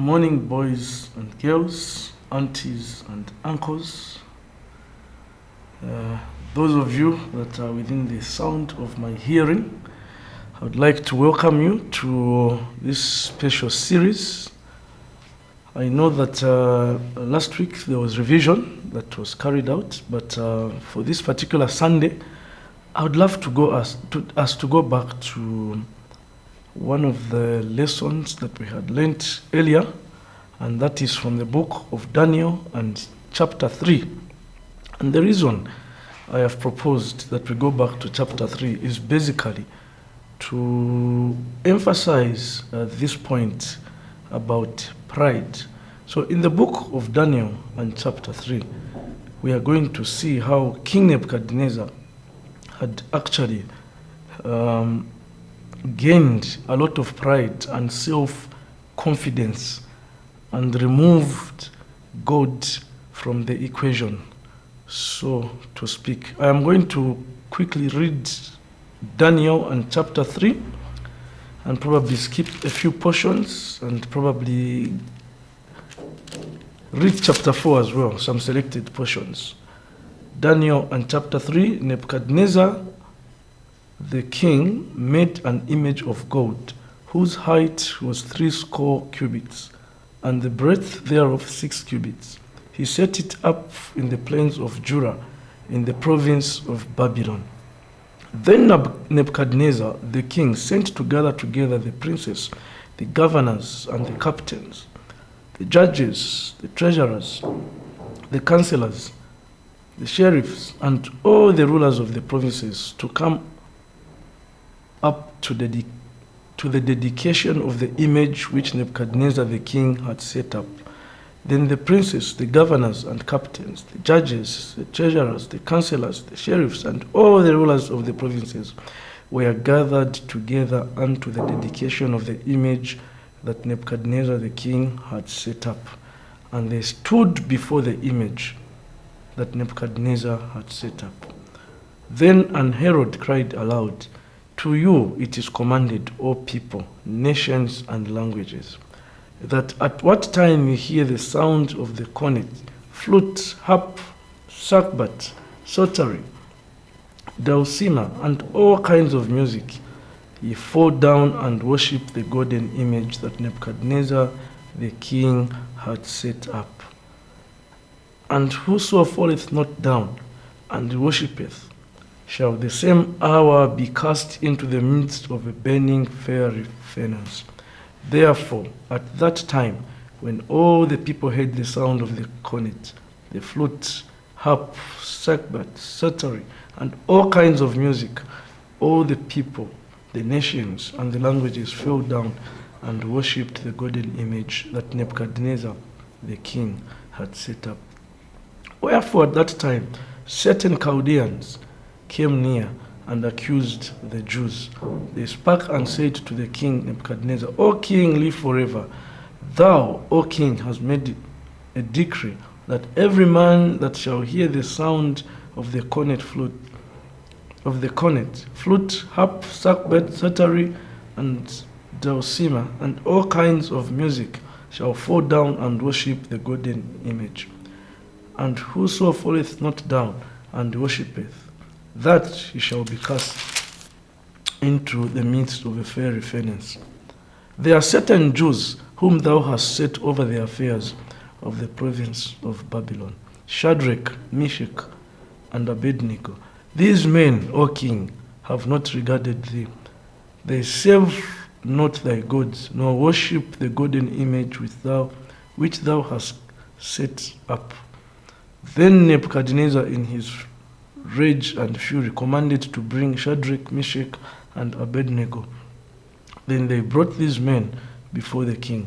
Morning, boys and girls, aunties and uncles. Those of you that are within the sound of my hearing, I would like to welcome you to this special series. I know that last week there was revision that was carried out, but for this particular Sunday, I would love to go back to one of the lessons that we had learnt earlier, and that is from the book of Daniel and chapter 3. And the reason I have proposed that we go back to chapter 3 is basically to emphasize this point about pride. So in the book of Daniel and chapter 3, we are going to see how King Nebuchadnezzar had actually gained a lot of pride and self-confidence and removed God from the equation, so to speak. I am going to quickly read Daniel and chapter 3 and probably skip a few portions and probably read chapter 4 as well, some selected portions. Daniel and chapter 3, Nebuchadnezzar the king made an image of gold, whose height was 80 cubits, and the breadth thereof 6 cubits. He set it up in the plains of Judah, in the province of Babylon. Then Nebuchadnezzar the king sent to gather together the princes, the governors and the captains, the judges, the treasurers, the counselors, the sheriffs, and all the rulers of the provinces to come up to the dedication of the image which Nebuchadnezzar the king had set up. Then the princes, the governors and captains, the judges, the treasurers, the counselors, the sheriffs, and all the rulers of the provinces were gathered together unto the dedication of the image that Nebuchadnezzar the king had set up. And they stood before the image that Nebuchadnezzar had set up. Then an herald cried aloud, "To you it is commanded, O people, nations, and languages, that at what time you hear the sound of the cornet, flute, harp, sackbut, psaltery, dulcimer, and all kinds of music, ye fall down and worship the golden image that Nebuchadnezzar the king had set up. And whoso falleth not down and worshipeth, shall the same hour be cast into the midst of a burning fiery furnace. Therefore, at that time, when all the people heard the sound of the cornet, the flute, harp, sackbut, psaltery, and all kinds of music, all the people, the nations, and the languages fell down and worshipped the golden image that Nebuchadnezzar the king had set up. Wherefore at that time certain Chaldeans came near and accused the Jews. They spake and said to the king Nebuchadnezzar, O king, live forever. Thou, O king, hast made a decree that every man that shall hear the sound of the cornet, flute, harp, sackbut, psaltery, and dulcimer, and all kinds of music, shall fall down and worship the golden image. And whoso falleth not down and worshippeth, that he shall be cast into the midst of a fiery furnace. There are certain Jews whom thou hast set over the affairs of the province of Babylon, Shadrach, Meshach, and Abednego. These men, O king, have not regarded thee. They serve not thy gods, nor worship the golden image which thou hast set up. Then Nebuchadnezzar in his rage and fury commanded to bring Shadrach, Meshach, and Abednego. Then they brought these men before the king.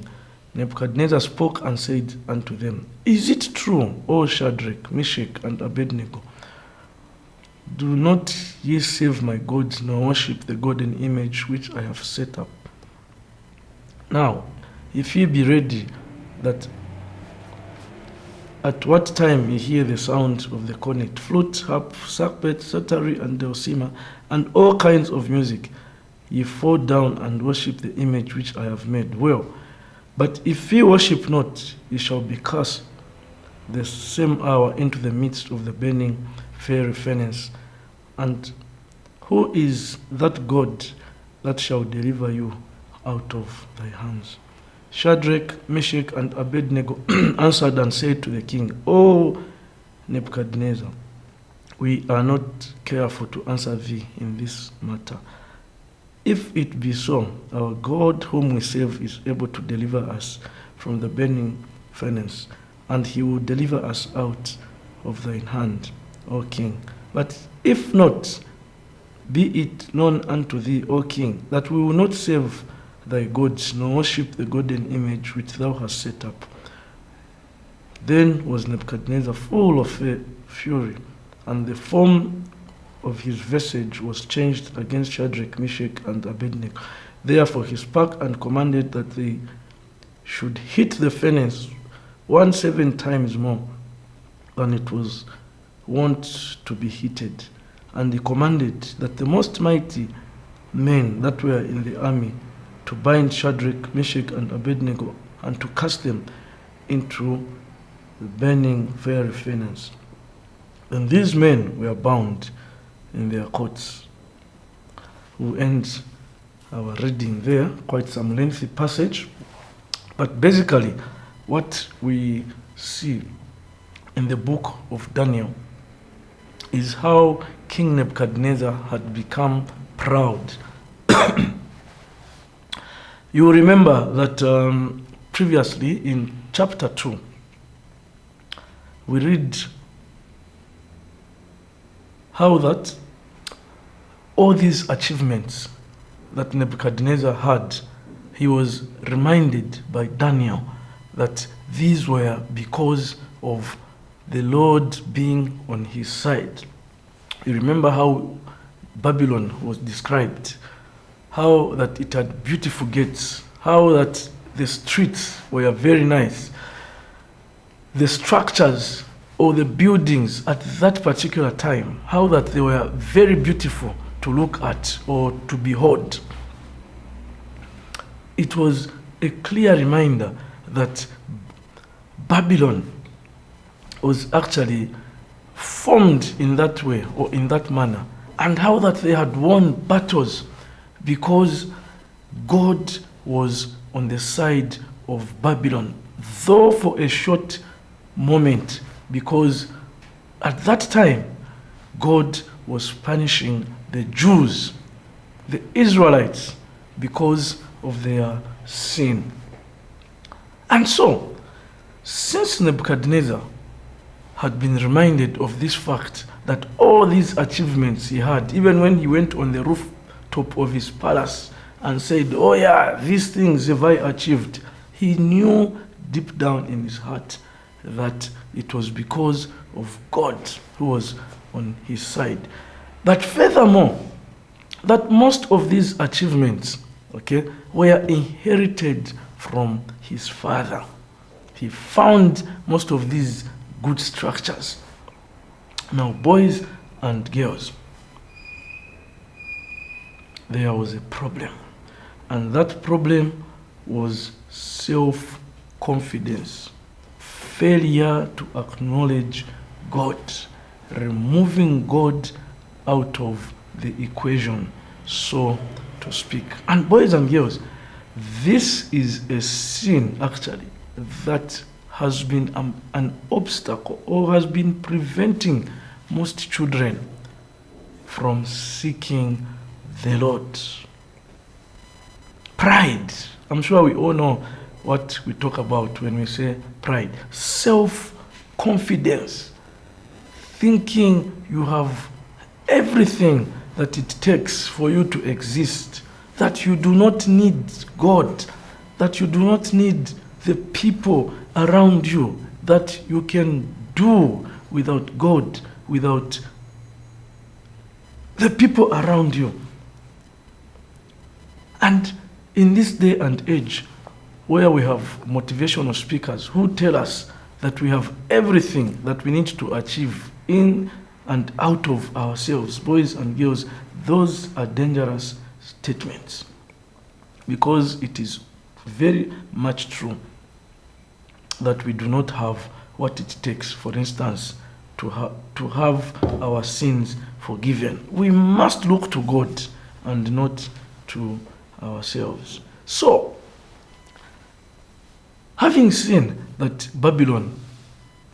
Nebuchadnezzar spoke and said unto them, Is it true, O Shadrach, Meshach, and Abednego? Do not ye serve my gods, nor worship the golden image which I have set up. Now, if ye be ready, that at what time ye hear the sound of the cornet, flute, harp, sackbut, psaltery, and dulcimer, and all kinds of music, ye fall down and worship the image which I have made. Well, But if ye worship not, ye shall be cast the same hour into the midst of the burning fiery furnace. And who is that God that shall deliver you out of thy hands? Shadrach, Meshach, and Abednego answered and said to the king, O Nebuchadnezzar, we are not careful to answer thee in this matter. If it be so, our God whom we serve is able to deliver us from the burning furnace, and he will deliver us out of thine hand, O king. But if not, be it known unto thee, O king, that we will not serve thy gods, nor worship the golden image which thou hast set up. Then was Nebuchadnezzar full of fury, and the form of his visage was changed against Shadrach, Meshach, and Abednego. Therefore he spake and commanded that they should heat the furnace 17 times more than it was wont to be heated. And he commanded that the most mighty men that were in the army to bind Shadrach, Meshach, and Abednego, and to cast them into the burning fiery furnace. And these men were bound in their coats. We'll end our reading there, quite some lengthy passage. But basically, what we see in the book of Daniel is how King Nebuchadnezzar had become proud. You remember that previously in chapter 2, we read how that all these achievements that Nebuchadnezzar had, he was reminded by Daniel that these were because of the Lord being on his side. You remember how Babylon was described, how that it had beautiful gates, how that the streets were very nice, the structures or the buildings at that particular time, how that they were very beautiful to look at or to behold. It was a clear reminder that Babylon was actually formed in that way or in that manner, and how that they had won battles because God was on the side of Babylon, though for a short moment, because at that time God was punishing the Jews, the Israelites, because of their sin. And so, since Nebuchadnezzar had been reminded of this fact that all these achievements he had, even when he went on the rooftop of his palace and said, oh yeah, these things have I achieved, he knew deep down in his heart that it was because of God who was on his side. But furthermore, that most of these achievements, were inherited from his father. He found most of these good structures. Now, boys and girls, there was a problem. And that problem was self-confidence. Failure to acknowledge God. Removing God out of the equation, so to speak. And boys and girls, this is a sin actually that has been an obstacle or has been preventing most children from seeking the Lord. Pride. I'm sure we all know what we talk about when we say pride. Self-confidence. Thinking you have everything that it takes for you to exist, that you do not need God, that you do not need the people around you, that you can do without God, without the people around you. And in this day and age, where we have motivational speakers who tell us that we have everything that we need to achieve in and out of ourselves, boys and girls, those are dangerous statements, because it is very much true that we do not have what it takes, for instance, to have our sins forgiven. We must look to God and not to ourselves. So, having seen that Babylon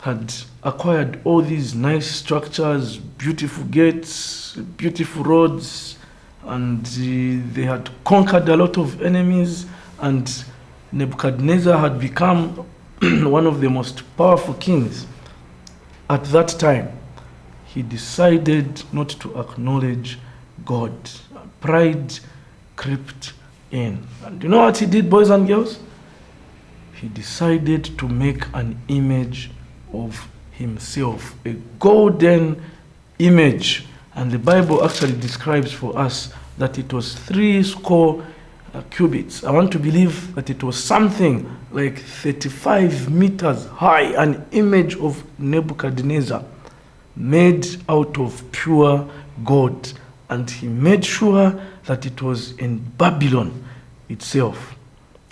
had acquired all these nice structures, beautiful gates, beautiful roads, and they had conquered a lot of enemies, and Nebuchadnezzar had become one of the most powerful kings at that time, he decided not to acknowledge God. Pride crept in. And you know what he did, boys and girls? He decided to make an image of himself, a golden image. And the Bible actually describes for us that it was 80 cubits. I want to believe that it was something like 35 meters high, an image of Nebuchadnezzar made out of pure gold. And he made sure that it was in Babylon itself.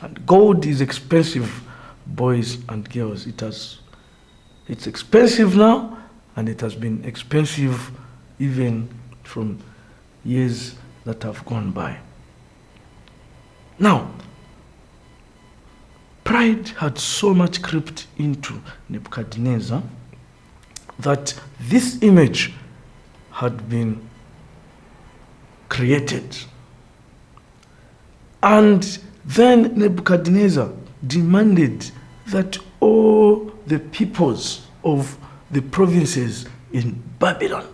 And gold is expensive, boys and girls. It's expensive now, and it has been expensive even from years that have gone by. Now, pride had so much crept into Nebuchadnezzar that this image had been created. And then Nebuchadnezzar demanded that all the peoples of the provinces in Babylon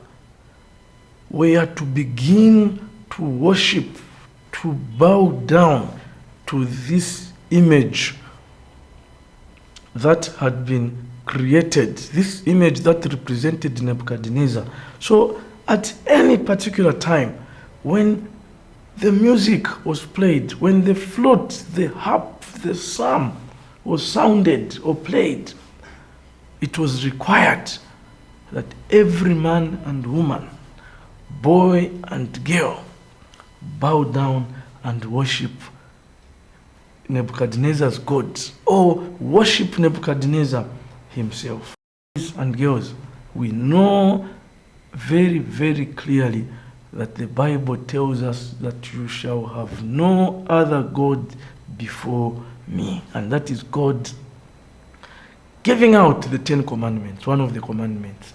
were to begin to worship, to bow down to this image that had been created, this image that represented Nebuchadnezzar. So at any particular time, when the music was played, when the flute, the harp, the psalm was sounded or played, it was required that every man and woman, boy and girl, bow down and worship Nebuchadnezzar's gods, or worship Nebuchadnezzar himself. Boys and girls, we know very, very clearly that the Bible tells us that you shall have no other God before me. And that is God giving out the 10 commandments, one of the commandments.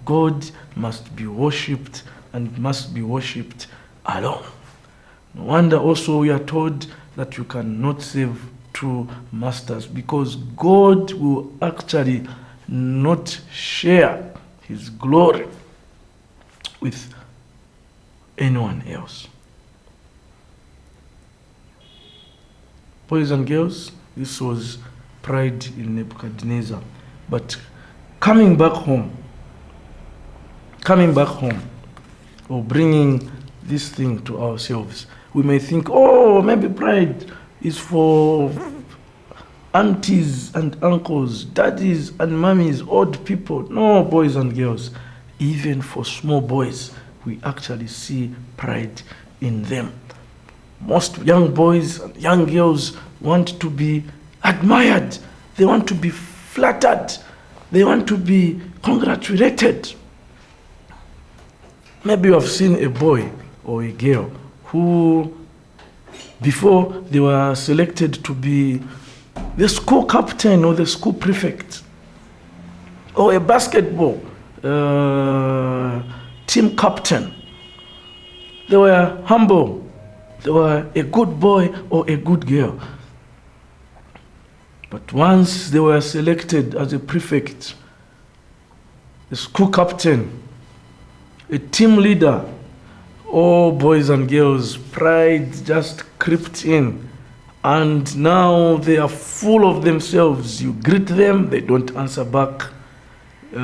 God must be worshipped and must be worshipped alone. No wonder also we are told that you cannot serve two masters, because God will actually not share his glory with anyone else. Boys and girls, this was pride in Nebuchadnezzar. But coming back home, or bringing this thing to ourselves, we may think, oh, maybe pride is for aunties and uncles, daddies and mummies, old people. No, boys and girls, even for small boys, we actually see pride in them. Most young boys and young girls want to be admired. They want to be flattered. They want to be congratulated. Maybe you have seen a boy or a girl who, before they were selected to be the school captain or the school prefect, or a basketball team captain, they were humble. They were a good boy or a good girl. But once they were selected as a prefect, a school captain, a team leader, oh, boys and girls, pride just crept in. And now they are full of themselves. You greet them, they don't answer back. They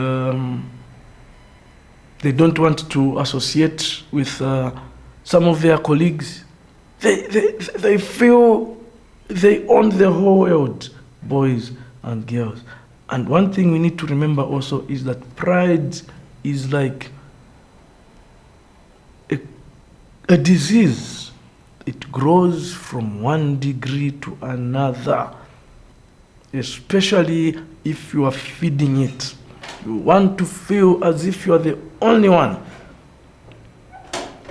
don't want to associate with some of their colleagues. They feel they own the whole world, boys and girls. And one thing we need to remember also is that pride is like a disease it grows from one degree to another, especially if you are feeding it. You want to feel as if you are the only one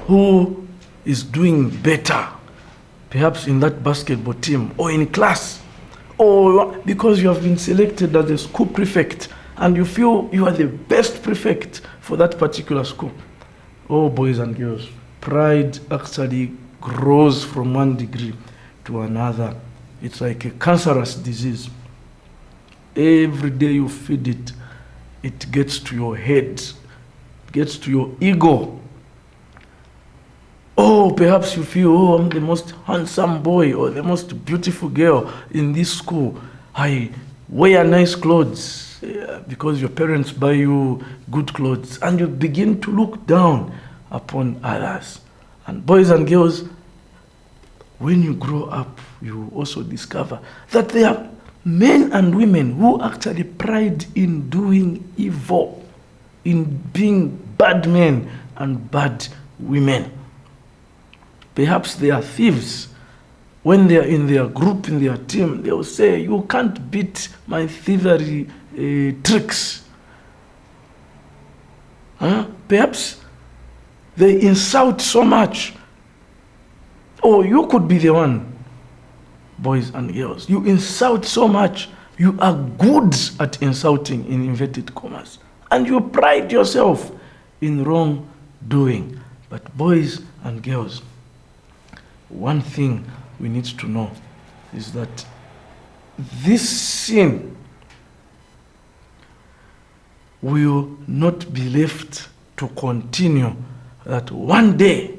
who is doing better, perhaps in that basketball team or in class, or because you have been selected as a school prefect and you feel you are the best prefect for that particular school. Oh, boys and girls, pride actually grows from one degree to another. It's like a cancerous disease. Every day you feed it, it gets to your head, gets to your ego. Oh, perhaps you feel, oh, I'm the most handsome boy or the most beautiful girl in this school. I wear nice clothes because your parents buy you good clothes, and you begin to look down upon others. And boys and girls, when you grow up, you also discover that there are men and women who actually pride in doing evil, in being bad men and bad women. Perhaps they are thieves. When they are in their group, in their team, they will say, you can't beat my thievery tricks. Perhaps they insult so much. Oh, you could be the one, boys and girls. You insult so much. You are good at insulting, in inverted commas. And you pride yourself in wrongdoing. But boys and girls, one thing we need to know is that this sin will not be left to continue, that one day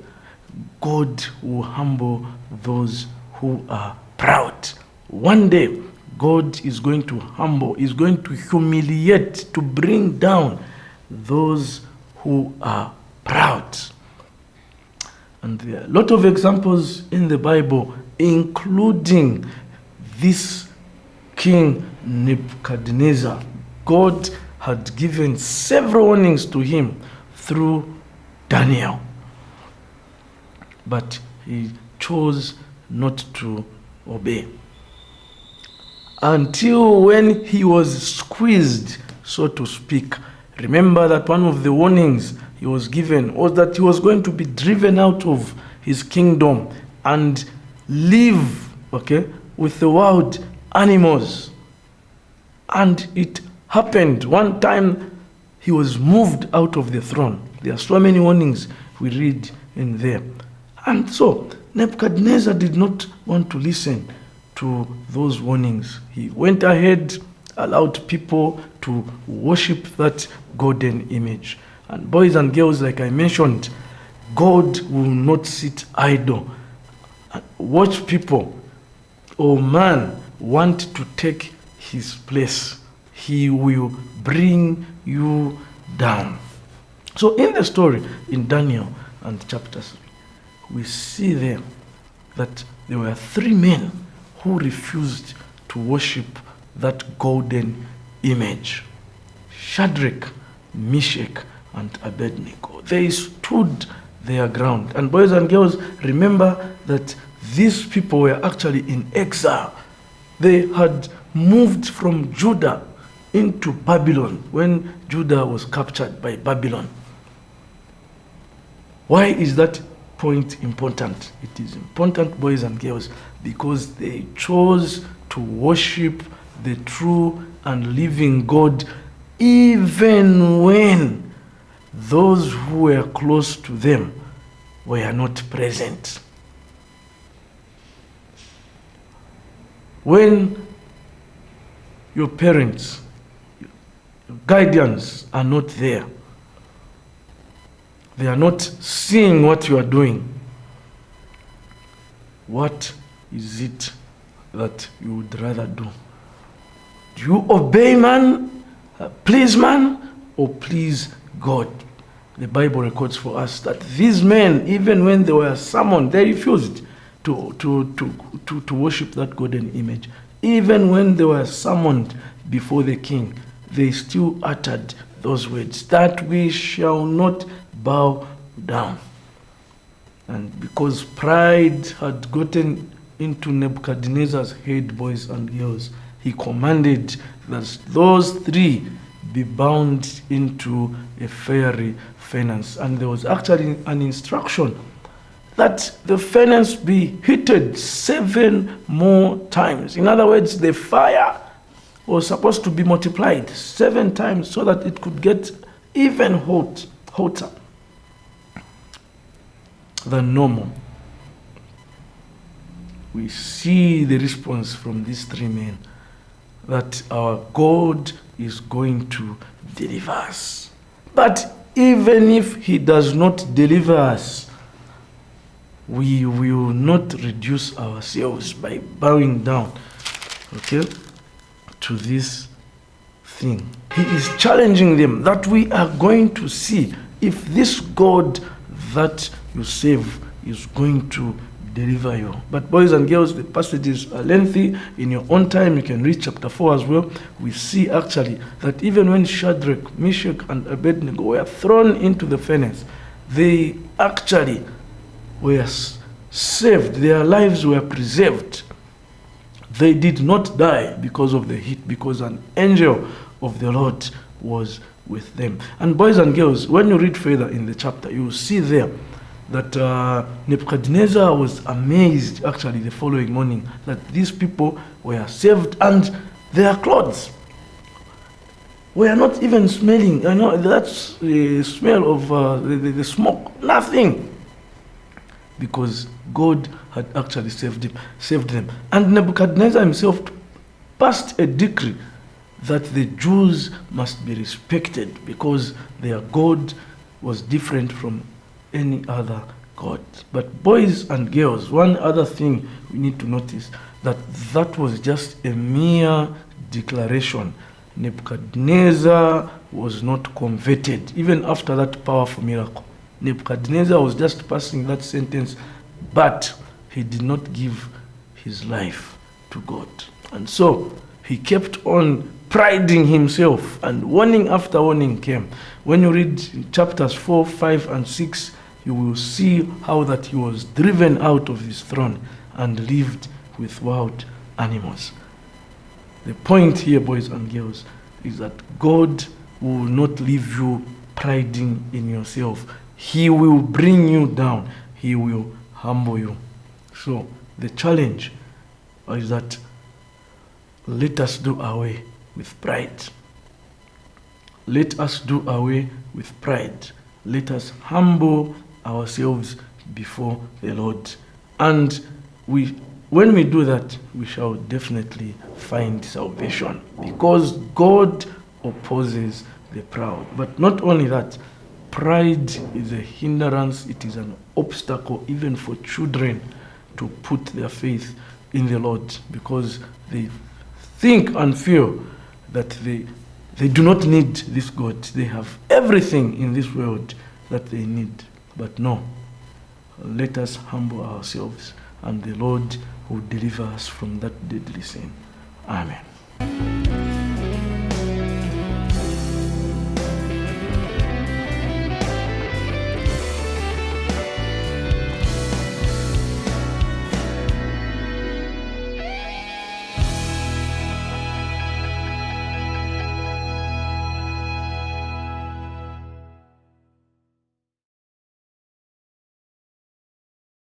God will humble those who are proud. One day God is going to humble, is going to humiliate, to bring down those who are proud. And there are a lot of examples in the Bible, including this King Nebuchadnezzar. God had given several warnings to him through Daniel, but he chose not to obey until when he was squeezed, so to speak. Remember that one of the warnings he was given was that he was going to be driven out of his kingdom and live, with the wild animals. And it happened. One time he was moved out of the throne. There are so many warnings we read in there. And so Nebuchadnezzar did not want to listen to those warnings. He went ahead, allowed people to worship that golden image. And boys and girls, like I mentioned, God will not sit idle and watch people or man want to take his place. He will bring you down. So in the story in Daniel and chapter 3, we see there that there were 3 men who refused to worship that golden image. Shadrach, Meshach, and Abednego. They stood their ground. And boys and girls, remember that these people were actually in exile. They had moved from Judah into Babylon when Judah was captured by Babylon. Why is that point important? It is important, boys and girls, because they chose to worship the true and living God even when those who were close to them were not present. When your parents, your guardians are not there, they are not seeing what you are doing, what is it that you would rather do? Do you obey man, please man, or please God? The Bible records for us that these men, even when they were summoned, they refused to worship that golden image. Even when they were summoned before the king, they still uttered those words, that we shall not bow down. And because pride had gotten into Nebuchadnezzar's head, boys and girls, he commanded that those three be bound into a fiery furnace. And there was actually an instruction that the furnace be heated 7 more times. In other words, the fire was supposed to be multiplied 7 times so that it could get even hotter than normal. We see the response from these 3 men that our God is going to deliver us. But even if he does not deliver us, we will not reduce ourselves by bowing down, to this thing. He is challenging them that we are going to see if this God that you serve is going to deliver you. But boys and girls, the passages are lengthy. In your own time, you can read chapter 4 as well. We see actually that even when Shadrach, Meshach, and Abednego were thrown into the furnace, they actually were saved. Their lives were preserved. They did not die because of the heat, because an angel of the Lord was with them. And boys and girls, when you read further in the chapter, you will see there that Nebuchadnezzar was amazed actually the following morning that these people were saved and their clothes were not even smelling. That's the smell of the smoke. Nothing. Because God had actually saved them. And Nebuchadnezzar himself passed a decree that the Jews must be respected because their God was different from any other God. But boys and girls, one other thing we need to notice, that was just a mere declaration. Nebuchadnezzar was not converted even after that powerful miracle. Nebuchadnezzar was just passing that sentence, but he did not give his life to God. And so he kept on priding himself, and warning after warning came. When you read chapters 4, 5, and 6, you will see how that he was driven out of his throne and lived with wild animals. The point here, boys and girls, is that God will not leave you priding in yourself. He will bring you down. He will humble you. So the challenge is that let us do away with pride. Let us do away with pride. Let us humble ourselves before the Lord. And when we do that, we shall definitely find salvation, because God opposes the proud. But not only that, pride is a hindrance. It is an obstacle even for children to put their faith in the Lord, because they think and feel that they do not need this God. They have everything in this world that they need. But no, let us humble ourselves, and the Lord will deliver us from that deadly sin. Amen.